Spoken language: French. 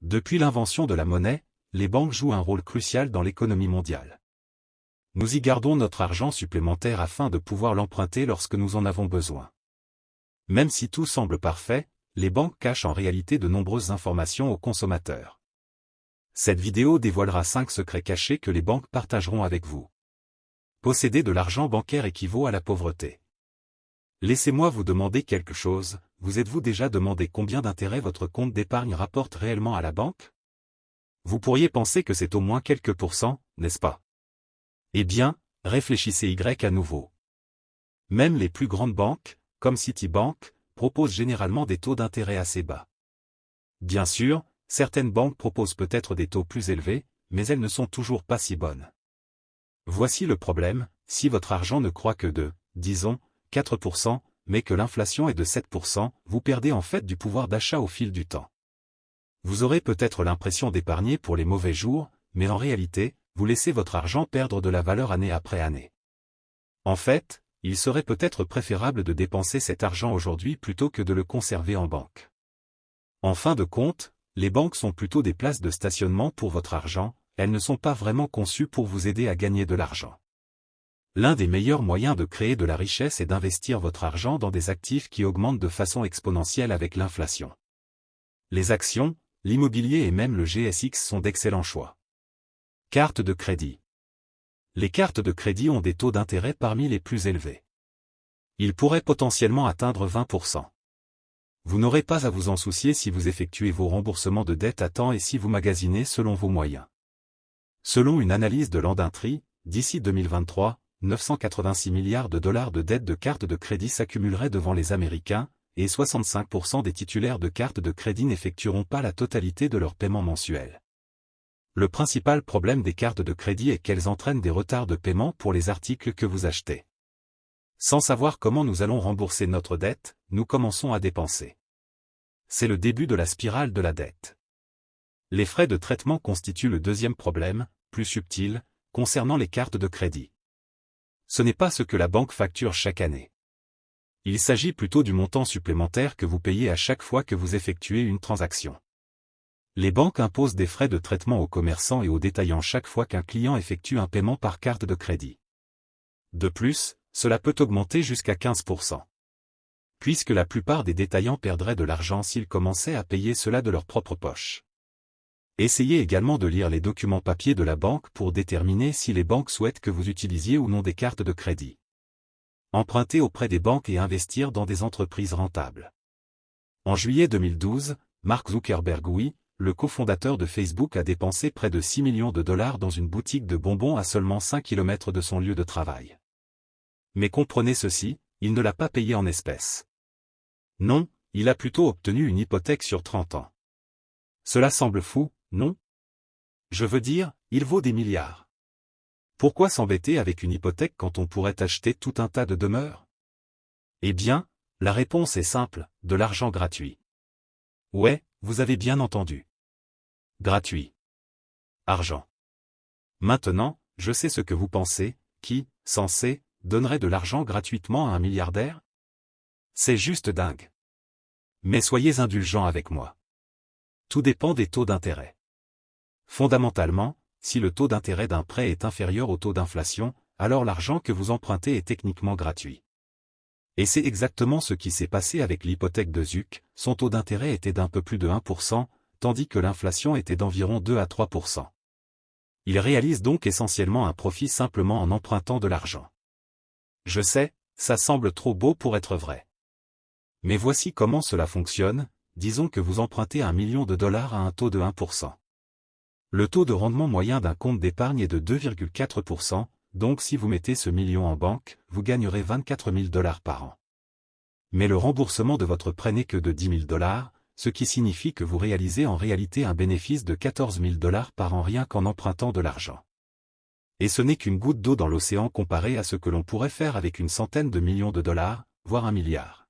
Depuis l'invention de la monnaie, les banques jouent un rôle crucial dans l'économie mondiale. Nous y gardons notre argent supplémentaire afin de pouvoir l'emprunter lorsque nous en avons besoin. Même si tout semble parfait, les banques cachent en réalité de nombreuses informations aux consommateurs. Cette vidéo dévoilera 5 secrets cachés que les banques partageront avec vous. Posséder de l'argent bancaire équivaut à la pauvreté. Laissez-moi vous demander quelque chose, vous êtes-vous déjà demandé combien d'intérêts votre compte d'épargne rapporte réellement à la banque? Vous pourriez penser que c'est au moins quelques pourcents, n'est-ce pas? Eh bien, réfléchissez à nouveau. Même les plus grandes banques, comme Citibank, proposent généralement des taux d'intérêt assez bas. Bien sûr, certaines banques proposent peut-être des taux plus élevés, mais elles ne sont toujours pas si bonnes. Voici le problème, si votre argent ne croît que de, disons, 4%, mais que l'inflation est de 7%, vous perdez en fait du pouvoir d'achat au fil du temps. Vous aurez peut-être l'impression d'épargner pour les mauvais jours, mais en réalité, vous laissez votre argent perdre de la valeur année après année. En fait, il serait peut-être préférable de dépenser cet argent aujourd'hui plutôt que de le conserver en banque. En fin de compte, les banques sont plutôt des places de stationnement pour votre argent, elles ne sont pas vraiment conçues pour vous aider à gagner de l'argent. L'un des meilleurs moyens de créer de la richesse est d'investir votre argent dans des actifs qui augmentent de façon exponentielle avec l'inflation. Les actions, l'immobilier et même le GSX sont d'excellents choix. Cartes de crédit. Les cartes de crédit ont des taux d'intérêt parmi les plus élevés. Ils pourraient potentiellement atteindre 20%. Vous n'aurez pas à vous en soucier si vous effectuez vos remboursements de dette à temps et si vous magasinez selon vos moyens. Selon une analyse de Landintree, d'ici 2023, 986 milliards de dollars de dettes de cartes de crédit s'accumuleraient devant les Américains, et 65% des titulaires de cartes de crédit n'effectueront pas la totalité de leur paiement mensuel. Le principal problème des cartes de crédit est qu'elles entraînent des retards de paiement pour les articles que vous achetez. Sans savoir comment nous allons rembourser notre dette, nous commençons à dépenser. C'est le début de la spirale de la dette. Les frais de traitement constituent le deuxième problème, plus subtil, concernant les cartes de crédit. Ce n'est pas ce que la banque facture chaque année. Il s'agit plutôt du montant supplémentaire que vous payez à chaque fois que vous effectuez une transaction. Les banques imposent des frais de traitement aux commerçants et aux détaillants chaque fois qu'un client effectue un paiement par carte de crédit. De plus, cela peut augmenter jusqu'à 15%. Puisque la plupart des détaillants perdraient de l'argent s'ils commençaient à payer cela de leur propre poche. Essayez également de lire les documents papier de la banque pour déterminer si les banques souhaitent que vous utilisiez ou non des cartes de crédit. Emprunter auprès des banques et investir dans des entreprises rentables. En juillet 2012, Mark Zuckerberg, le cofondateur de Facebook, a dépensé près de 6 millions de dollars dans une boutique de bonbons à seulement 5 km de son lieu de travail. Mais comprenez ceci, il ne l'a pas payé en espèces. Non, il a plutôt obtenu une hypothèque sur 30 ans. Cela semble fou, non? Je veux dire, il vaut des milliards. Pourquoi s'embêter avec une hypothèque quand on pourrait acheter tout un tas de demeures? Eh bien, la réponse est simple, de l'argent gratuit. Ouais, vous avez bien entendu. Gratuit. Argent. Maintenant, je sais ce que vous pensez, qui, censé, donnerait de l'argent gratuitement à un milliardaire? C'est juste dingue. Mais soyez indulgents avec moi. Tout dépend des taux d'intérêt. Fondamentalement, si le taux d'intérêt d'un prêt est inférieur au taux d'inflation, alors l'argent que vous empruntez est techniquement gratuit. Et c'est exactement ce qui s'est passé avec l'hypothèque de Zuck, son taux d'intérêt était d'un peu plus de 1%, tandis que l'inflation était d'environ 2 à 3%. Il réalise donc essentiellement un profit simplement en empruntant de l'argent. Je sais, ça semble trop beau pour être vrai. Mais voici comment cela fonctionne, disons que vous empruntez 1 million de dollars à un taux de 1%. Le taux de rendement moyen d'un compte d'épargne est de 2,4%, donc si vous mettez ce million en banque, vous gagnerez 24 000 dollars par an. Mais le remboursement de votre prêt n'est que de 10 000 dollars, ce qui signifie que vous réalisez en réalité un bénéfice de 14 000 dollars par an rien qu'en empruntant de l'argent. Et ce n'est qu'une goutte d'eau dans l'océan comparé à ce que l'on pourrait faire avec une centaine de millions de dollars, voire 1 milliard.